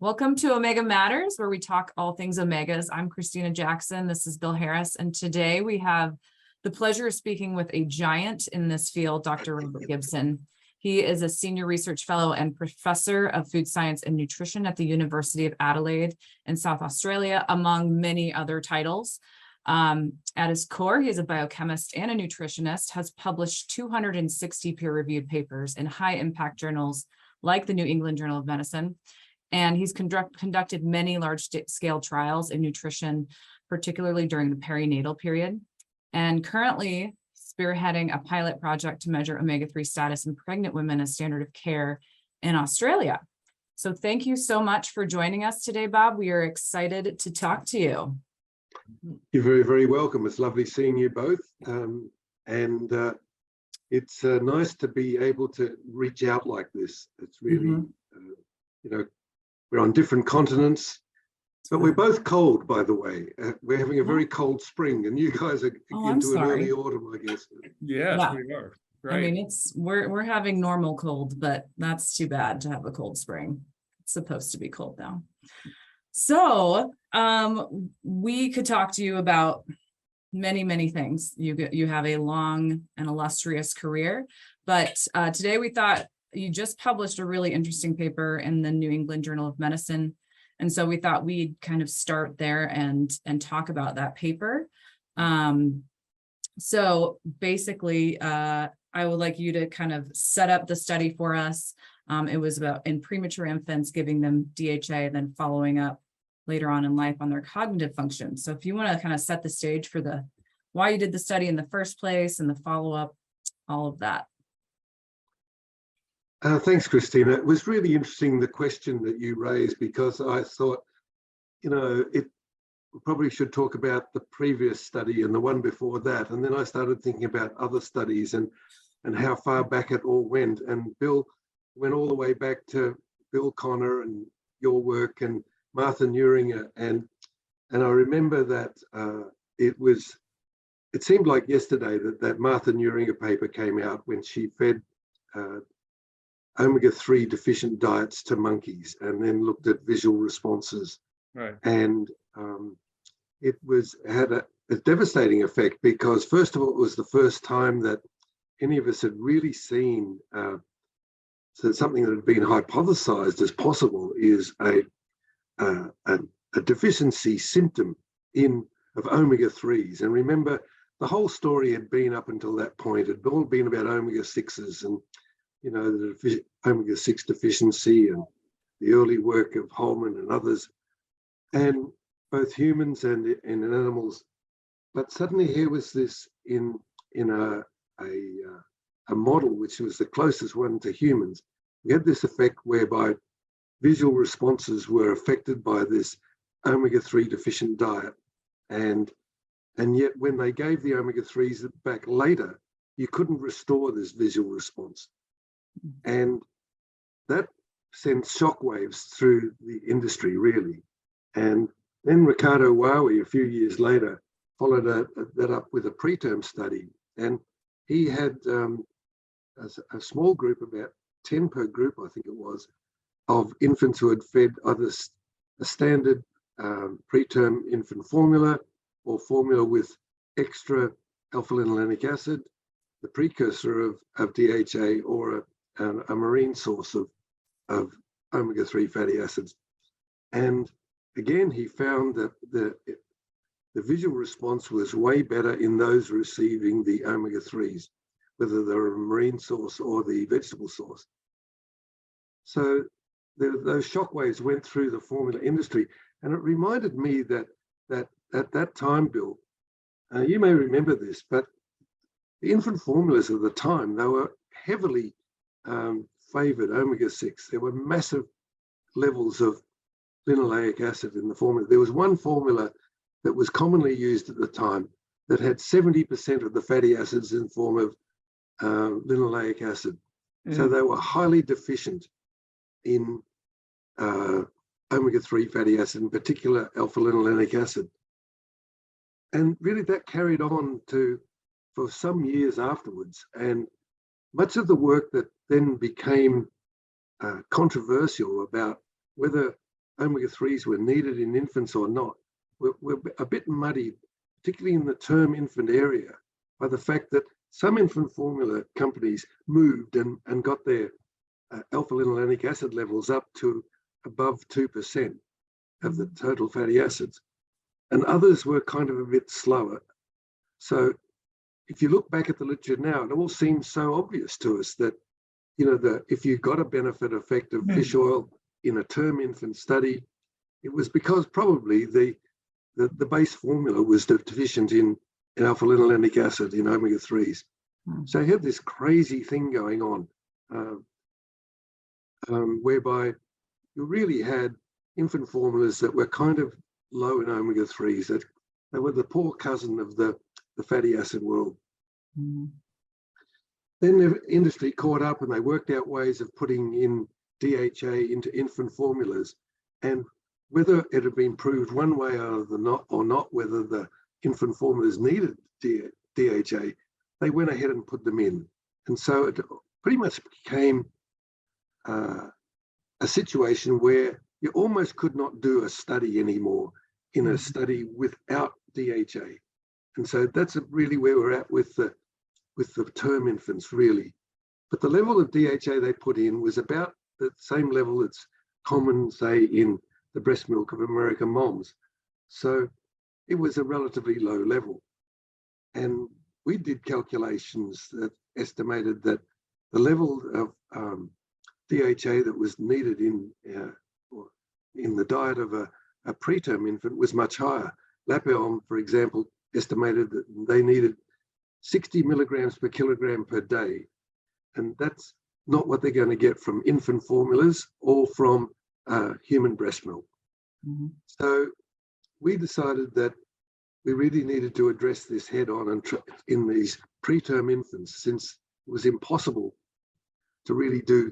Welcome to Omega Matters, where we talk all things omegas. I'm Kristina Jackson. This is Bill Harris. And today we have the pleasure of speaking with a giant in this field, Dr. Gibson. He is a senior research fellow and professor of food science and nutrition at the University of Adelaide in South Australia, among many other titles. At his core, he is a biochemist and a nutritionist, has published 260 peer-reviewed papers in high-impact journals like the New England Journal of Medicine. And he's conducted many large-scale trials in nutrition, particularly during the perinatal period, and currently spearheading a pilot project to measure omega-3 status in pregnant women as standard of care in Australia. So thank you so much for joining us today, Bob. We are excited to talk to you. You're very, very welcome. It's lovely seeing you both. It's nice to be able to reach out like this. It's really, we're on different continents, but we're both cold, by the way. We're having a very cold spring, and you guys are into an early autumn, I guess. Yes, we are. Right. I mean, we're having normal cold, but that's too bad to have a cold spring. It's supposed to be cold now. So we could talk to you about many, many things. You have a long and illustrious career, but today we thought you just published a really interesting paper in the New England Journal of Medicine. And so we thought we'd kind of start there and talk about that paper. So basically, I would like you to kind of set up the study for us. It was about in premature infants, giving them DHA and then following up later on in life on their cognitive function. So if you want to kind of set the stage for why you did the study in the first place and the follow-up, all of that. Thanks, Kristina. It was really interesting, the question that you raised, because I thought, we probably should talk about the previous study and the one before that. And then I started thinking about other studies and how far back it all went. And Bill went all the way back to Bill Connor and your work and Martha Neuringer. And I remember that it seemed like yesterday that Martha Neuringer paper came out when she fed omega-3 deficient diets to monkeys and then looked at visual responses. Right. And it had a devastating effect, because first of all, it was the first time that any of us had really seen something that had been hypothesized as possible is a deficiency symptom of omega-3s. And remember, the whole story had been up until that point, had all been about omega-6s and the omega-6 deficiency and the early work of Holman and others, and both humans and in animals. But suddenly here was this in a model which was the closest one to humans. We had this effect whereby visual responses were affected by this omega-3 deficient diet, and yet when they gave the omega-3s back later, you couldn't restore this visual response. And that sent shockwaves through the industry, really. And then Ricardo Wawi, a few years later, followed that up with a preterm study. And he had a small group, about 10 per group, I think it was, of infants who had fed either a standard preterm infant formula or formula with extra alpha-linolenic acid, the precursor of DHA, or a marine source of omega-3 fatty acids. And again, he found that the visual response was way better in those receiving the omega-3s, whether they're a marine source or the vegetable source. So those shockwaves went through the formula industry. And it reminded me that at that time, Bill, you may remember this, but the infant formulas of the time, they were heavily favored omega-6. There were massive levels of linoleic acid in the formula. There was one formula that was commonly used at the time that had 70% of the fatty acids in the form of linoleic acid. So they were highly deficient in omega-3 fatty acid, in particular alpha-linolenic acid. And really that carried on for some years afterwards. And much of the work that then became controversial about whether omega-3s were needed in infants or not were a bit muddied, particularly in the term infant area, by the fact that some infant formula companies moved and got their alpha-linolenic acid levels up to above 2% of the total fatty acids. And others were kind of a bit slower. So if you look back at the literature now, it all seems so obvious to us that, if you got a benefit effect of fish oil in a term infant study, it was because probably the base formula was deficient in alpha-linolenic acid, in omega-3s. So you have this crazy thing going on, whereby you really had infant formulas that were kind of low in omega-3s, that they were the poor cousin of the fatty acid world. Then the industry caught up and they worked out ways of putting in DHA into infant formulas, and whether it had been proved one way or not, whether the infant formulas needed DHA, they went ahead and put them in. And so it pretty much became a situation where you almost could not do a study anymore in a study without DHA. And so that's really where we're at with the term infants, really. But the level of DHA they put in was about the same level that's common, say, in the breast milk of American moms. So it was a relatively low level. And we did calculations that estimated that the level of DHA that was needed in the diet of a preterm infant was much higher. Lapelm, for example, estimated that they needed 60 milligrams per kilogram per day. And that's not what they're going to get from infant formulas or from human breast milk. So we decided that we really needed to address this head on and in these preterm infants, since it was impossible to really do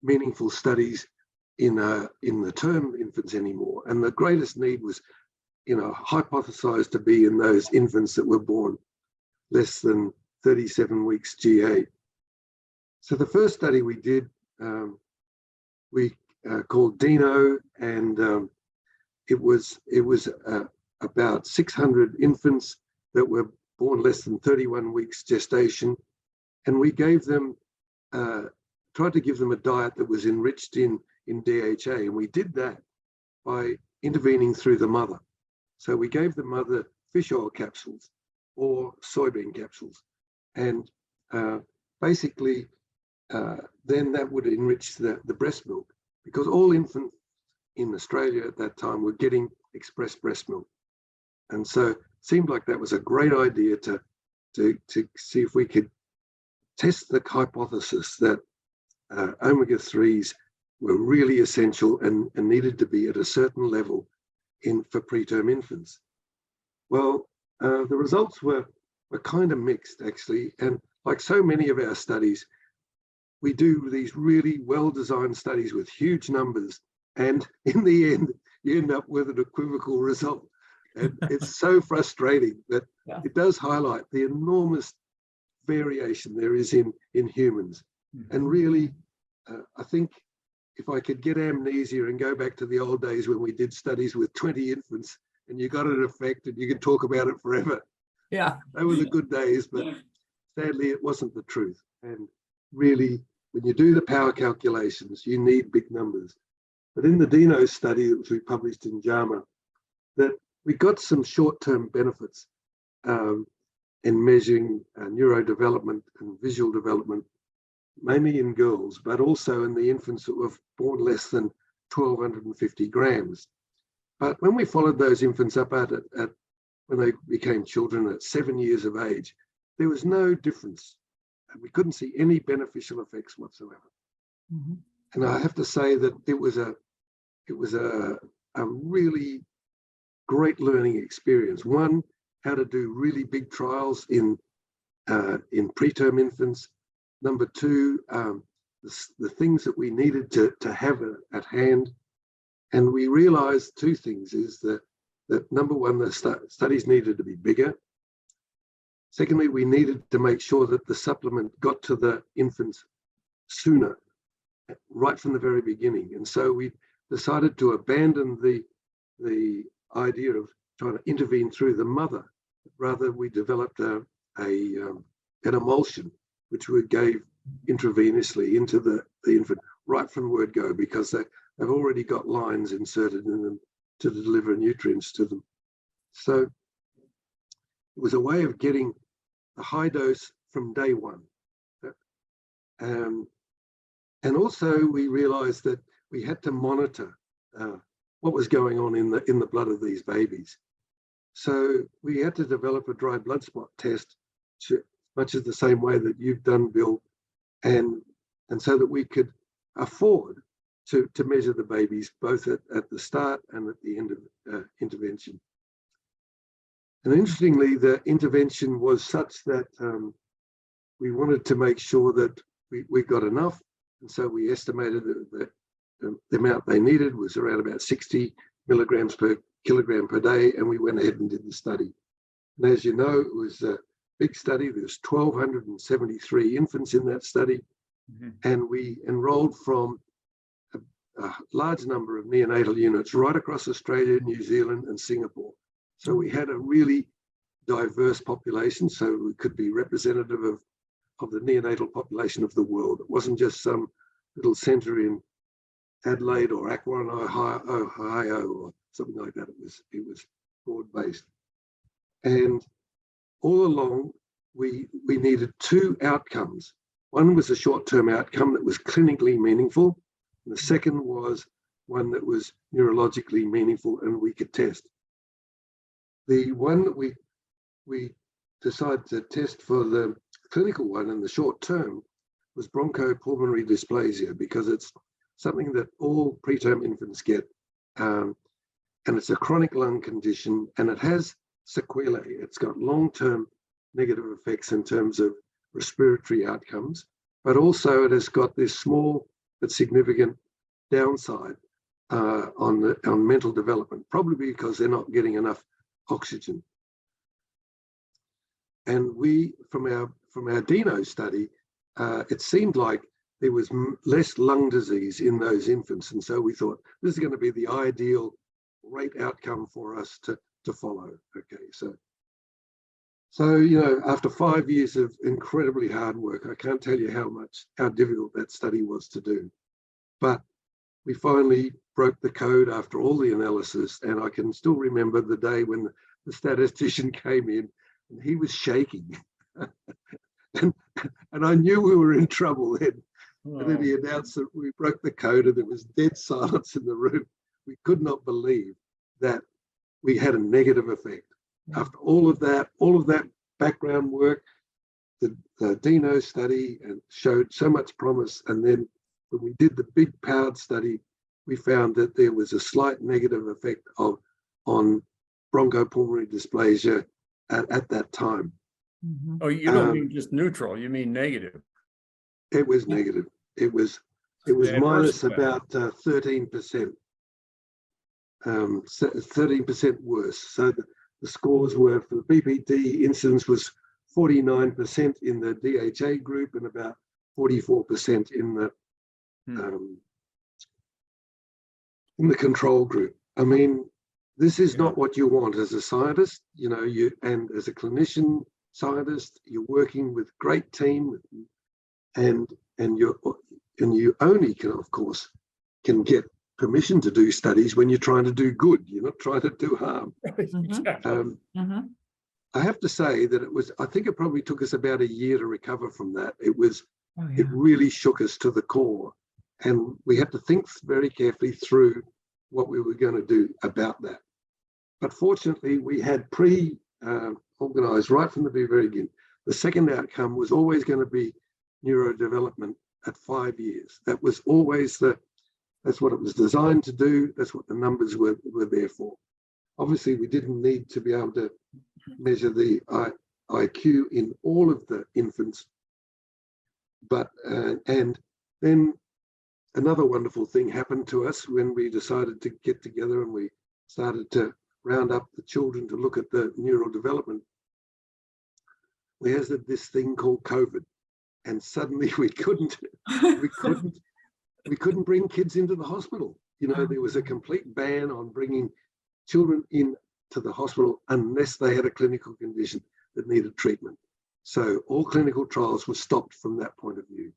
meaningful studies in the term infants anymore. And the greatest need was, hypothesized to be in those infants that were born less than 37 weeks G8. So the first study we did, we called DINO, and it was about 600 infants that were born less than 31 weeks gestation, and we gave them, tried to give them a diet that was enriched in DHA, and we did that by intervening through the mother. So we gave the mother fish oil capsules or soybean capsules, and basically then that would enrich the breast milk, because all infants in Australia at that time were getting express breast milk. And so it seemed like that was a great idea to see if we could test the hypothesis that omega-3s were really essential and needed to be at a certain level for preterm infants. Well, the results were kind of mixed, actually. And like so many of our studies, we do these really well-designed studies with huge numbers, and in the end, you end up with an equivocal result. And it's so frustrating, but it does highlight the enormous variation there is in humans. And really, I think if I could get amnesia and go back to the old days when we did studies with 20 infants and you got an effect and you could talk about it forever. Yeah. They were the good days, but sadly it wasn't the truth. And really, when you do the power calculations, you need big numbers. But in the DINO study that we published in JAMA, that we got some short-term benefits in measuring neurodevelopment and visual development, mainly in girls, but also in the infants that were born less than 1,250 grams. But when we followed those infants up at when they became children at 7 years of age, there was no difference. We couldn't see any beneficial effects whatsoever. And I have to say that it was a really great learning experience. One, how to do really big trials in preterm infants. Number two, the things that we needed to have at hand. And we realized two things, is that number one, the studies needed to be bigger. Secondly, we needed to make sure that the supplement got to the infants sooner, right from the very beginning. And so we decided to abandon the idea of trying to intervene through the mother. Rather, we developed an emulsion, which we gave intravenously into the infant right from the word go, because they've already got lines inserted in them to deliver nutrients to them. So it was a way of getting a high dose from day one. And also we realized that we had to monitor what was going on in the blood of these babies. So we had to develop a dry blood spot test, much as the same way that you've done, Bill, and so that we could afford to measure the babies both at the start and at the end of intervention. And interestingly, the intervention was such that we wanted to make sure that we got enough, and so we estimated that the amount they needed was around about 60 milligrams per kilogram per day, and we went ahead and did the study. And as you know, it was a big study. There's 1,273 infants in that study, and we enrolled from a large number of neonatal units right across Australia, New Zealand, and Singapore. So we had a really diverse population, so we could be representative of the neonatal population of the world. It wasn't just some little centre in Adelaide or Aquaron, Ohio, or something like that. It was broad-based. And all along, we needed two outcomes. One was a short-term outcome that was clinically meaningful, and the second was one that was neurologically meaningful and we could test. The one that we decided to test for the clinical one in the short term was bronchopulmonary dysplasia, because it's something that all preterm infants get, and it's a chronic lung condition, and it has sequelae. It's got long-term negative effects in terms of respiratory outcomes, but also it has got this small but significant downside on mental development, probably because they're not getting enough oxygen. And we, from our Dino study, it seemed like there was less lung disease in those infants, and so we thought this is going to be the ideal, great outcome for us to follow. Okay, so you know, after 5 years of incredibly hard work, I can't tell you how difficult that study was to do, but we finally broke the code after all the analysis, and I can still remember the day when the statistician came in and he was shaking. and I knew we were in trouble then. And then he announced that we broke the code and there was dead silence in the room. We could not believe that we had a negative effect. After all of that background work, the Dino study and showed so much promise. And then when we did the big powered study, we found that there was a slight negative effect on bronchopulmonary dysplasia at that time. Oh, you don't mean just neutral, you mean negative. It was negative. It was minus about 13%. 13% worse. So the scores were, for the BPD incidence was 49% in the DHA group and about 44% in the control group. I mean, this is not what you want as a scientist, you know, and as a clinician scientist, you're working with great team, and you only can, of course, can get permission to do studies when you're trying to do good. You're not trying to do harm. I have to say that I think it probably took us about a year to recover from that. It really shook us to the core, and we had to think very carefully through what we were going to do about that. But fortunately, we had organized right from the very beginning. The second outcome was always going to be neurodevelopment at 5 years. That was always that's what it was designed to do. That's what the numbers were there for. Obviously, we didn't need to be able to measure the IQ in all of the infants, but and then another wonderful thing happened to us when we decided to get together and we started to round up the children to look at the neural development. We had this thing called COVID, and suddenly we couldn't bring kids into the hospital. There was a complete ban on bringing children in to the hospital unless they had a clinical condition that needed treatment. So all clinical trials were stopped from that point of view.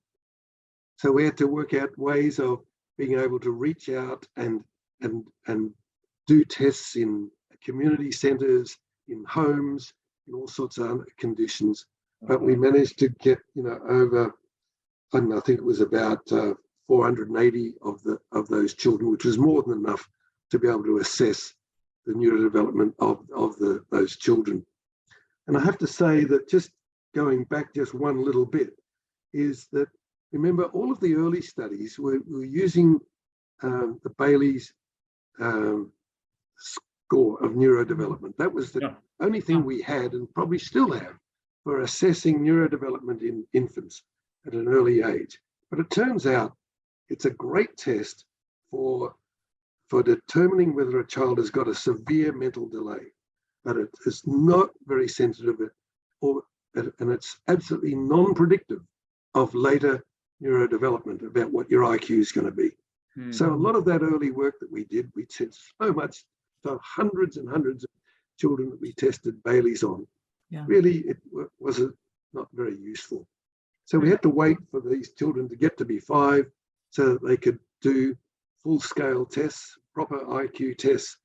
So we had to work out ways of being able to reach out and do tests in community centres, in homes, in all sorts of conditions. But we managed to get, over, I think it was about 480 of those children, which was more than enough to be able to assess the neurodevelopment of those children. And I have to say that, just going back just one little bit, is that, remember, all of the early studies were using the Bailey's score of neurodevelopment. That was the only thing we had, and probably still have, for assessing neurodevelopment in infants at an early age. But it turns out it's a great test for determining whether a child has got a severe mental delay, but it is not very sensitive, and it's absolutely non-predictive of later neurodevelopment about what your IQ is going to be. Mm-hmm. So a lot of that early work that we did, we did so much, so hundreds and hundreds of children that we tested Bailey's on. Yeah. Really, it was not very useful. So we had to wait for these children to get to be 5 so that they could do full-scale tests, proper IQ tests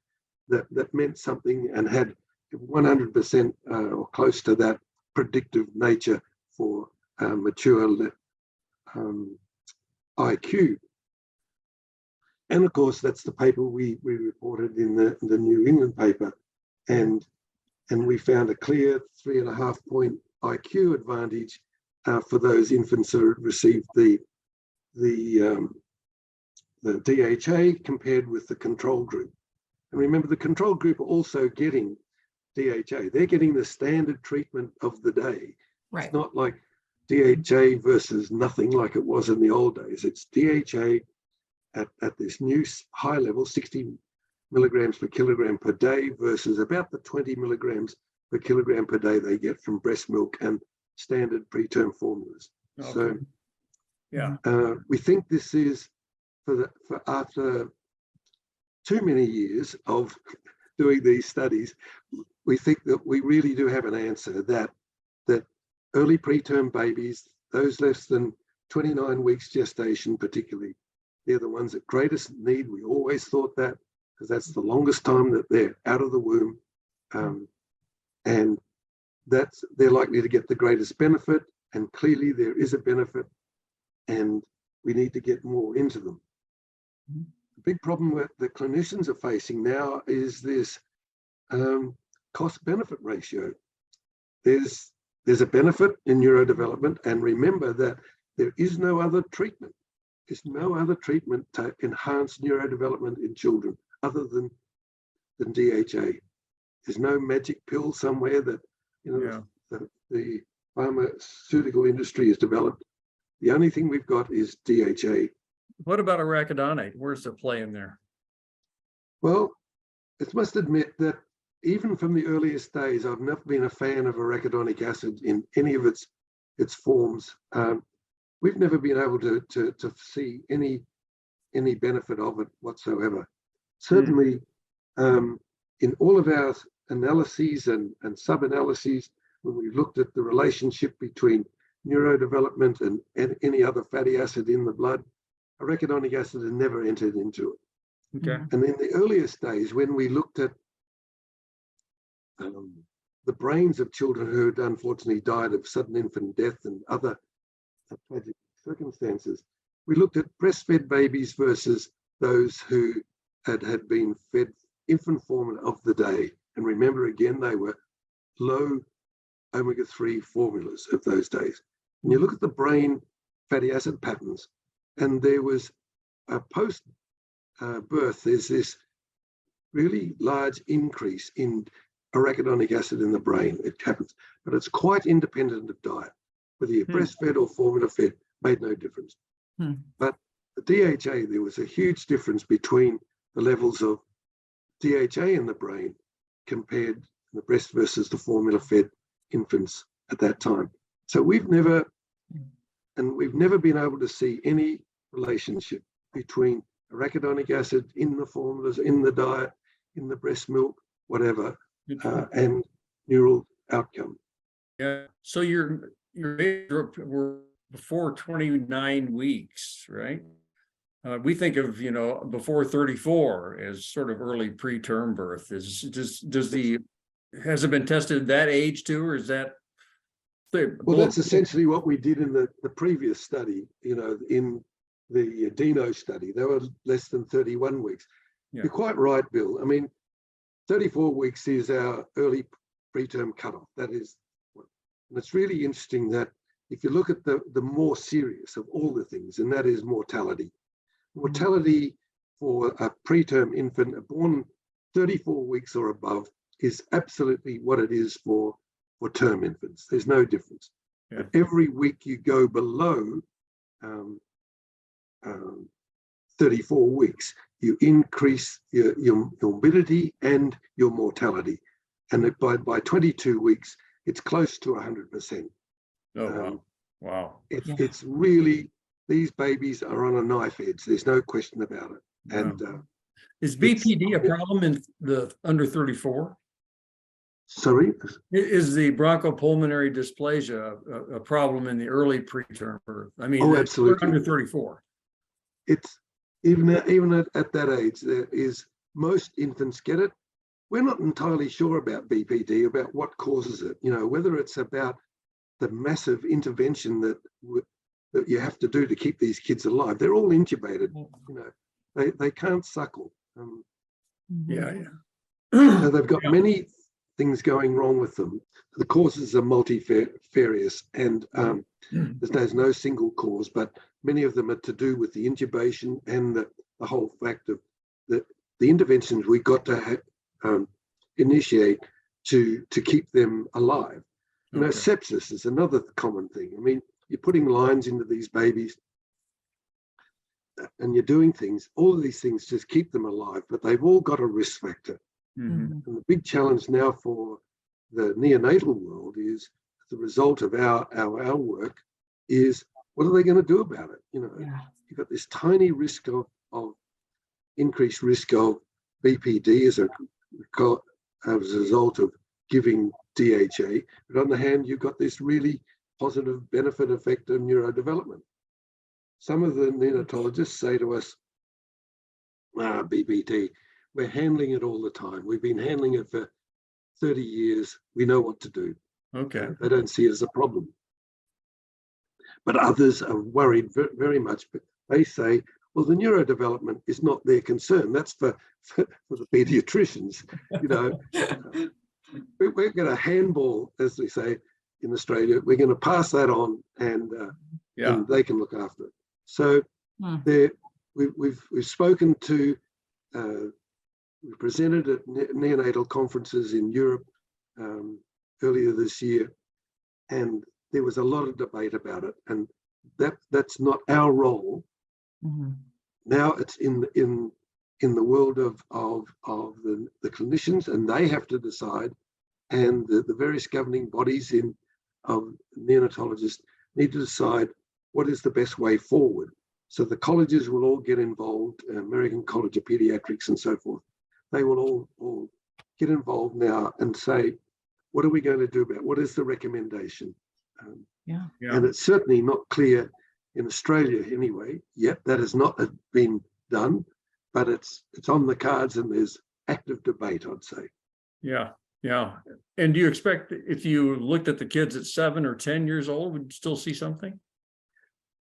that meant something and had 100% or close to that predictive nature for mature IQ. And of course, that's the paper we reported in the New England paper. And we found a clear 3.5 point IQ advantage for those infants who received the DHA compared with the control group. And remember, the control group are also getting DHA. They're getting the standard treatment of the day. Right. It's not like DHA versus nothing like it was in the old days. It's DHA at this new high level, 60 milligrams per kilogram per day versus about the 20 milligrams per kilogram per day they get from breast milk and standard preterm formulas. Okay. So yeah, we think this is for after too many years of doing these studies, we think that we really do have an answer that early preterm babies, those less than 29 weeks gestation particularly, they're the ones at greatest need. We always thought that, because that's the longest time that they're out of the womb. And they're likely to get the greatest benefit, and clearly there is a benefit, and we need to get more into them. The big problem that the clinicians are facing now is this cost-benefit ratio. There's a benefit in neurodevelopment, and remember that there is no other treatment. There's no other treatment to enhance neurodevelopment in children other than DHA. There's no magic pill somewhere that the pharmaceutical industry has developed. The only thing we've got is DHA. What about arachidonate? Where's the play in there? Well, I must admit that even from the earliest days, I've never been a fan of arachidonic acid in any of its forms. We've never been able to see any benefit of it whatsoever. Certainly, in all of our analyses and sub-analyses, when we looked at the relationship between neurodevelopment and any other fatty acid in the blood, arachidonic acid had never entered into it. Okay. And in the earliest days, when we looked at the brains of children who had unfortunately died of sudden infant death and other tragic circumstances, we looked at breastfed babies versus those who had been fed infant formula of the day. And remember, again, they were low omega-3 formulas of those days. And you look at the brain fatty acid patterns, and there was a post-birth, there's this really large increase in arachidonic acid in the brain. It happens, but it's quite independent of diet. Whether you're breastfed or formula fed made no difference. But the DHA, there was a huge difference between the levels of DHA in the brain compared to the breast versus the formula fed infants at that time. So we've never been able to see any relationship between arachidonic acid in the formulas, in the diet, in the breast milk, whatever, and neural outcome. Yeah. So your age group were before 29 weeks, right? We think of, before 34 as sort of early preterm birth. Has it been tested at that age too, or is that? Well, that's essentially what we did in the previous study, in the Dino study. They were less than 31 weeks. Yeah. You're quite right, Bill. I mean, 34 weeks is our early preterm cutoff. That is, and it's really interesting that if you look at the more serious of all the things, and that is mortality. Mortality for a preterm infant born 34 weeks or above is absolutely what it is for term infants. There's no difference. Yeah. But every week you go below 34 weeks, you increase your morbidity and your mortality. And by 22 weeks, it's close to 100%. Oh, wow. Wow. It's really, these babies are on a knife edge. There's no question about it. Wow. And is BPD a problem in the under 34? Sorry? Is the bronchopulmonary dysplasia a problem in the early preterm birth? I mean, absolutely. Under 34. It's even at that age, there is, most infants get it. We're not entirely sure about BPD, about what causes it, whether it's about the massive intervention that you have to do to keep these kids alive. They're all intubated, they can't suckle. So they've got many things going wrong with them. The causes are multifarious, and there's no single cause, but many of them are to do with the intubation and the whole fact of the interventions we got to initiate to keep them alive. Sepsis is another common thing. I mean, you're putting lines into these babies and you're doing things, all of these things just keep them alive, but they've all got a risk factor. And the big challenge now for the neonatal world is, the result of our work is, what are they going to do about it? You've got this tiny risk of increased risk of BPD as a result of giving DHA, but on the hand, you've got this really positive benefit effect of neurodevelopment. Some of the neonatologists say to us, BPD, we're handling it all the time. We've been handling it for 30 years. We know what to do. Okay. They don't see it as a problem. But others are worried very much. But they say, well, the neurodevelopment is not their concern. That's for the pediatricians. We're going to handball, as we say in Australia. We're going to pass that on, and they can look after it. So we've spoken to. We presented at neonatal conferences in Europe earlier this year, and there was a lot of debate about it. And that's not our role. Now it's in the world of the clinicians, and they have to decide. And the various governing bodies of neonatologists need to decide what is the best way forward. So the colleges will all get involved, American College of Pediatrics and so forth. They will all get involved now and say, what are we going to do about it? What is the recommendation? And it's certainly not clear in Australia anyway. Yet that has not been done, but it's on the cards, and there's active debate, I'd say. Yeah. And do you expect, if you looked at the kids at 7 or 10 years old, would you still see something?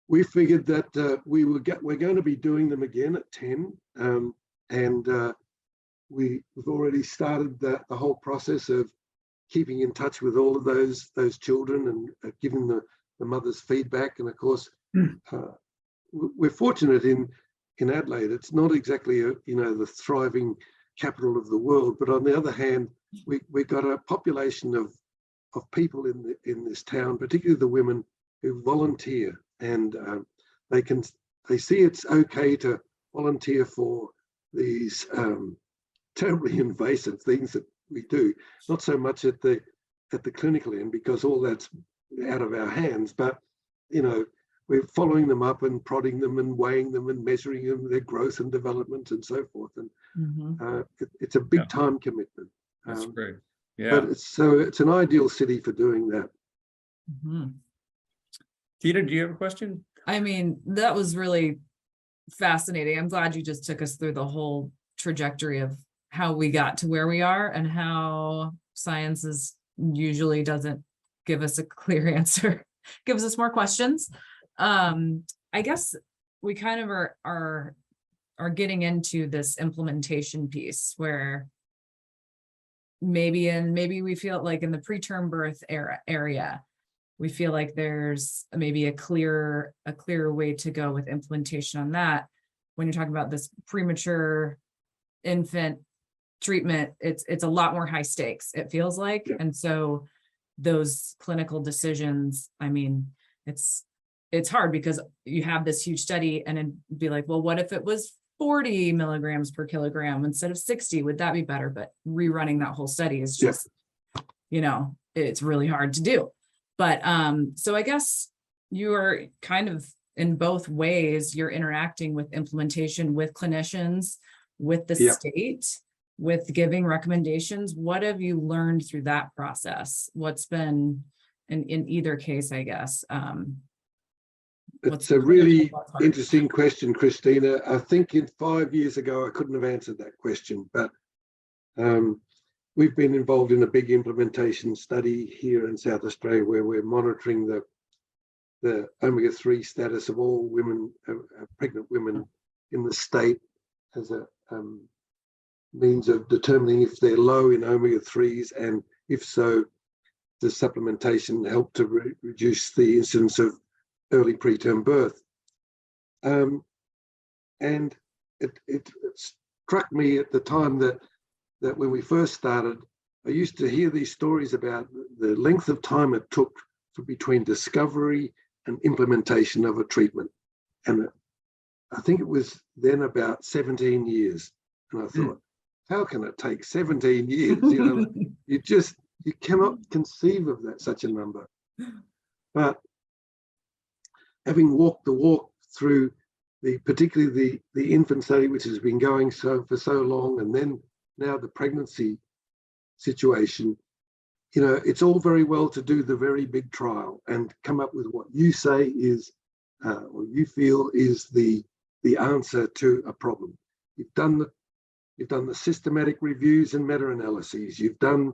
We figured that we're going to be doing them again at 10, and we've already started the whole process of keeping in touch with all of those children and giving the mothers feedback. And of course, we're fortunate in Adelaide. It's not exactly the thriving capital of the world, but on the other hand, we've got a population of people in this town, particularly the women, who volunteer, and they see it's okay to volunteer for these terribly invasive things that we do. Not so much at the clinical end, because all that's out of our hands, but we're following them up and prodding them and weighing them and measuring them, their growth and development and so forth. And it's a big time commitment. That's great. Yeah. But it's an ideal city for doing that. Tina, do you have a question? I mean, that was really fascinating. I'm glad you just took us through the whole trajectory of how we got to where we are and how science usually doesn't give us a clear answer, gives us more questions. I guess we kind of are getting into this implementation piece where maybe we feel like in the preterm birth area, we feel like there's maybe a clearer way to go with implementation on that. When you're talking about this premature infant treatment, it's a lot more high stakes, it feels like. Yeah. And so those clinical decisions, I mean, it's hard because you have this huge study and it'd be like, well, what if it was 40 milligrams per kilogram instead of 60? Would that be better? But rerunning that whole study is just, it's really hard to do. But so I guess you are kind of in both ways, you're interacting with implementation with clinicians, with the state, with giving recommendations. What have you learned through that process? What's been in either case, I guess? It's a really interesting question, Kristina. I think 5 years ago, I couldn't have answered that question, but we've been involved in a big implementation study here in South Australia where we're monitoring the omega-3 status of all women, pregnant women in the state as a means of determining if they're low in omega-3s, and if so, does supplementation help to reduce the incidence of early preterm birth. And it struck me at the time that when we first started, I used to hear these stories about the length of time it took between discovery and implementation of a treatment. And I think it was then about 17 years. And I thought, how can it take 17 years? You cannot conceive of that, such a number. But having walked the walk through particularly the infant study, which has been going for so long, and then now the pregnancy situation, it's all very well to do the very big trial and come up with what you say is, or you feel is the answer to a problem. You've done the systematic reviews and meta-analyses. You've done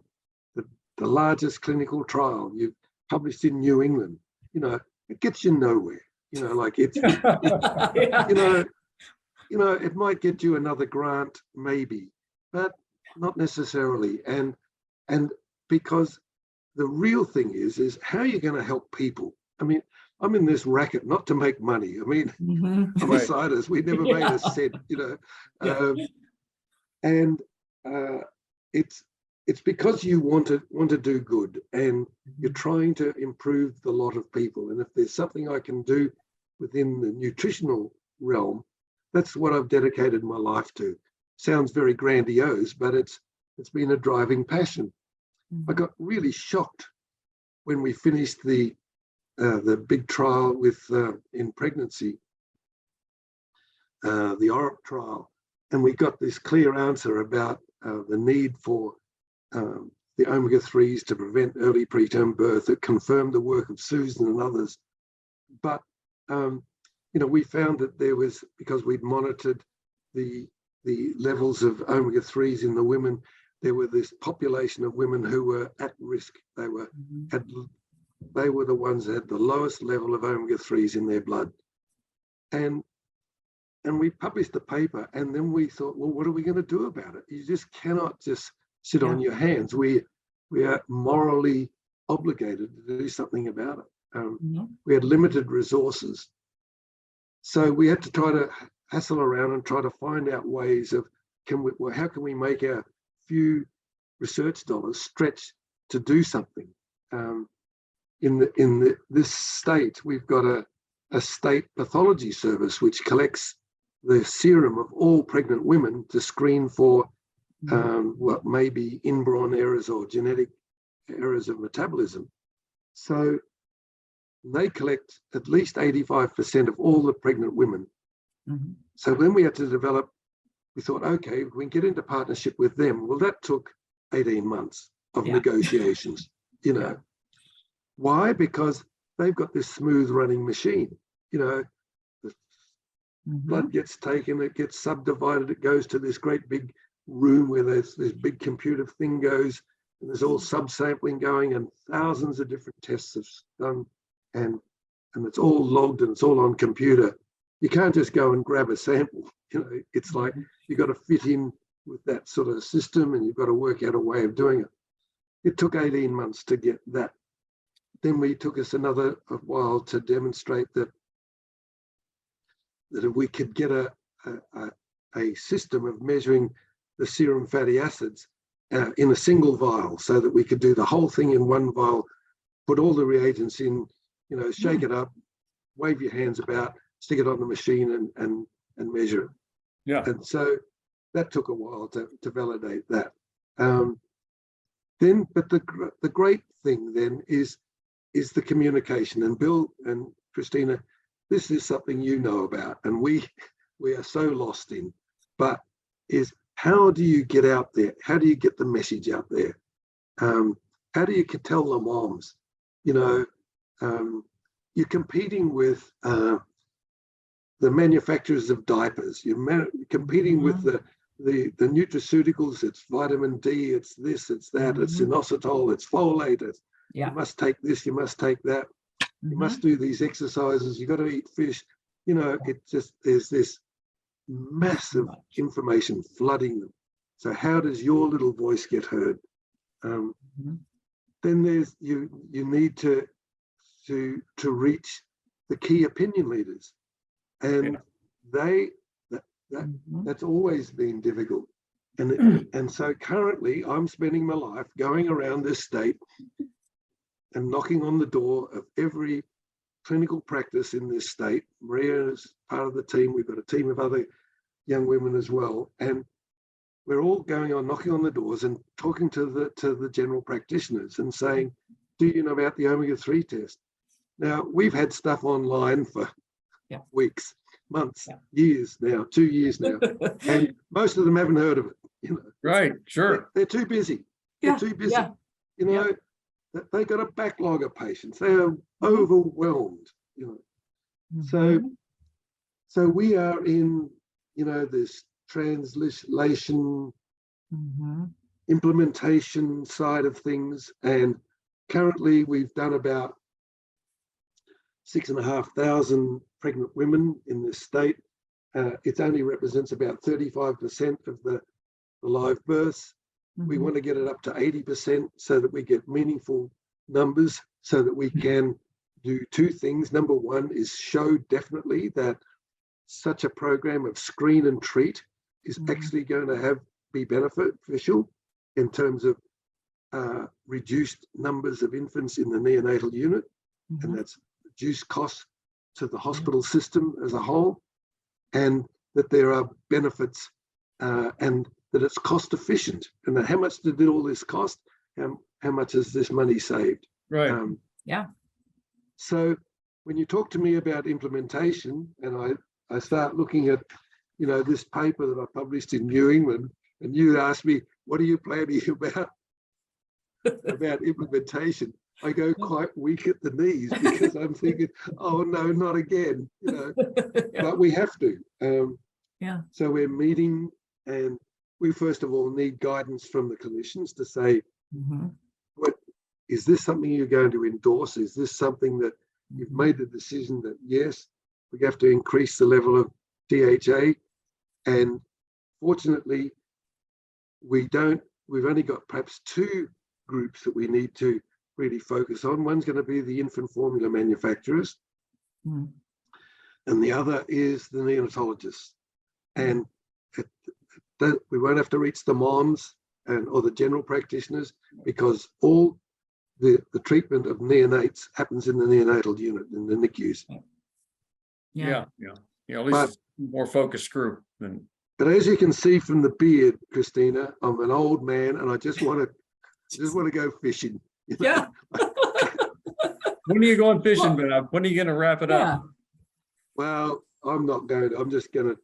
the largest clinical trial. You've published in New England. It gets you nowhere. It might get you another grant, maybe, but not necessarily. And because the real thing is how are you going to help people? I mean, I'm in this racket not to make money. I mean, I'm a scientist. We never made a cent, and it's because you want to do good, and you're trying to improve the lot of people. And if there's something I can do within the nutritional realm, that's what I've dedicated my life to. Sounds very grandiose, but it's been a driving passion. I got really shocked when we finished the big trial in pregnancy, the ORIP trial, and we got this clear answer about the need for the omega-3s to prevent early preterm birth. It confirmed the work of Susan and others. But, we found that there was, because we'd monitored the levels of omega-3s in the women, there were this population of women who were at risk. They were the ones that had the lowest level of omega-3s in their blood. And we published the paper, and then we thought, well, what are we going to do about it? You just cannot just sit on your hands. We are morally obligated to do something about it. We had limited resources. So we had to try to hassle around and try to find out ways of, how can we make our few research dollars stretch to do something? In this state, we've got a state pathology service which collects the serum of all pregnant women to screen for what may be inborn errors or genetic errors of metabolism. So They collect at least 85% of all the pregnant women. Mhm. So when we had to develop, we thought, okay, we can get into partnership with them. Well, that took 18 months of Yeah. negotiations, you know. Yeah. Why? Because they've got this smooth running machine, you know. The Mhm. blood gets taken, it gets subdivided, it goes to this great big room where there's this big computer thing goes, and there's all subsampling going, and thousands of different tests have done, and it's all logged and it's all on computer. You can't just go and grab a sample, you know. It's like you've got to fit in with that sort of system, and you've got to work out a way of doing it. It took 18 months to get that. Then we took us another while to demonstrate that if we could get a system of measuring the serum fatty acids in a single vial, so that we could do the whole thing in one vial, put all the reagents in, you know, shake it up, wave your hands about, stick it on the machine and measure it. Yeah. And so that took a while to validate that. Then, but the great thing then is the communication. And Bill and Kristina, this is something you know about, and we are so lost in, but is how do you get out there? How do you get the message out there? How do you tell the moms? You know, you're competing with the manufacturers of diapers. You're competing with the nutraceuticals. It's vitamin D. It's this. It's that. It's inositol. It's folate. You must take this. You must take that. You must do these exercises. You got to eat fish. You know, it just there's this massive information flooding them. So how does your little voice get heard? Then there's you need to reach the key opinion leaders, and that's always been difficult. And so currently I'm spending my life going around this state and knocking on the door of every clinical practice in this state. Maria is part of the team. We've got a team of other young women as well, and we're all going on knocking on the doors and talking to the general practitioners and saying, do you know about the omega-3 test? Now, we've had stuff online for weeks, months, years now, 2 years now, and most of them haven't heard of it. You know, right? Sure, they're too busy. They're too busy. You know, they got a backlog of patients. They are overwhelmed. You know, so we are in, you know, this translation, implementation side of things, and currently we've done about 6,500 pregnant women in this state. It only represents about 35% of the live births. We want to get it up to 80% so that we get meaningful numbers, so that we can do two things. Number one is show definitely that such a program of screen and treat is actually going to be beneficial in terms of reduced numbers of infants in the neonatal unit, and that's reduced costs to the hospital system as a whole, and that there are benefits and that it's cost efficient. And then how much did all this cost? How much is this money saved? Right. So when you talk to me about implementation, and I start looking at, you know, this paper that I published in New England, and you ask me, what are you planning about implementation? I go quite weak at the knees, because I'm thinking, oh no, not again, you know. But we have to. So we're meeting, and we first of all need guidance from the clinicians to say, what is this something you're going to endorse? Is this something that you've made the decision that yes, we have to increase the level of DHA? And fortunately, we've only got perhaps two groups that we need to really focus on. One's going to be the infant formula manufacturers, and the other is the neonatologists. And we won't have to reach the moms or the general practitioners, because all the treatment of neonates happens in the neonatal unit, in the NICUs. At least it's a more focused group than. But as you can see from the beard, Kristina, I'm an old man, and I just want to go fishing. You know? When are you going fishing, Bob? When are you gonna wrap it Yeah. up? Well, I'm not going to, I'm just going to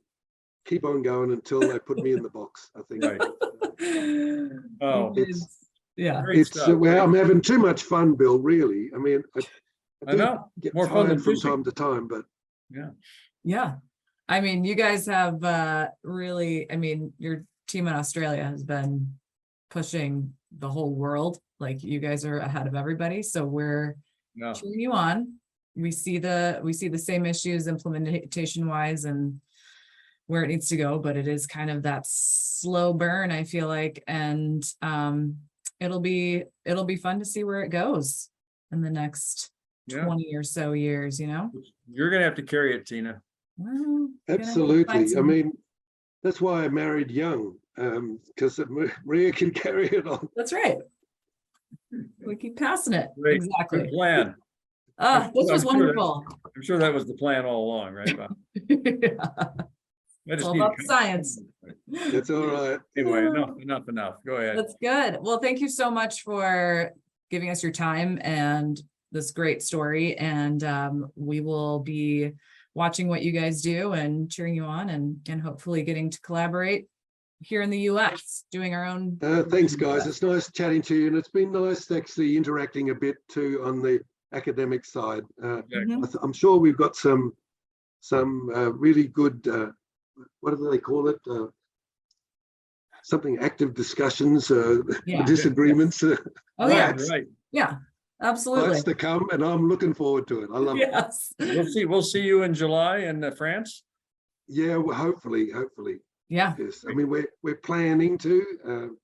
keep on going until they put me in the box, I think. Right. Oh, Yeah. great It's, stuff. well, I'm having too much fun, Bill, really. I mean, I do know. get More fun than tired from fishing. time to time, but Yeah. I mean, you guys have really, I mean, your team in Australia has been pushing the whole world. Like you guys are ahead of everybody. So we're Yeah. cheering you on. We see the same issues implementation wise and where it needs to go, but it is kind of that slow burn, I feel like. And it'll be fun to see where it goes in the next 20 or so years, you know? You're gonna have to carry it, Tina. Well, gonna find absolutely. I some- mean, that's why I married young, because Maria can carry it on. That's right. We keep passing it. Great. Exactly. Good plan. This was I'm sure that- wonderful. I'm sure that was the plan all along, right, Bob? Yeah. I just all need about to- science. That's all right. Anyway, enough. Go ahead. That's good. Well, thank you so much for giving us your time and this great story. And we will be watching what you guys do and cheering you on and hopefully getting to collaborate here in the US, doing our own. Thanks, guys. It's nice chatting to you, and it's been nice actually interacting a bit too on the academic side. Mhm. I'm sure we've got some really good, what do they call it? Something active discussions, Yeah. disagreements, Oh, yeah. Right. Yeah, absolutely. fights to come, and I'm looking forward to it. I love it. Yes. We'll see you in July in France. Yeah, well, hopefully. Yeah. Yes, I mean we're planning to.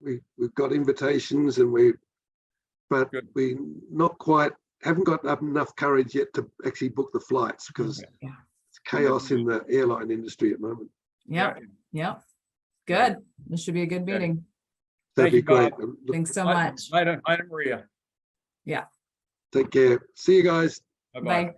We've got invitations, and but Good. we not quite haven't got enough courage yet to actually book the flights because Yeah. it's chaos in the airline industry at the moment. Yep. Yep. Good. This should be a good meeting. That'd Thank be you, great. Bob. Thanks so much. Hi to Maria. Yeah. Take care. See you guys. Bye-bye. Bye.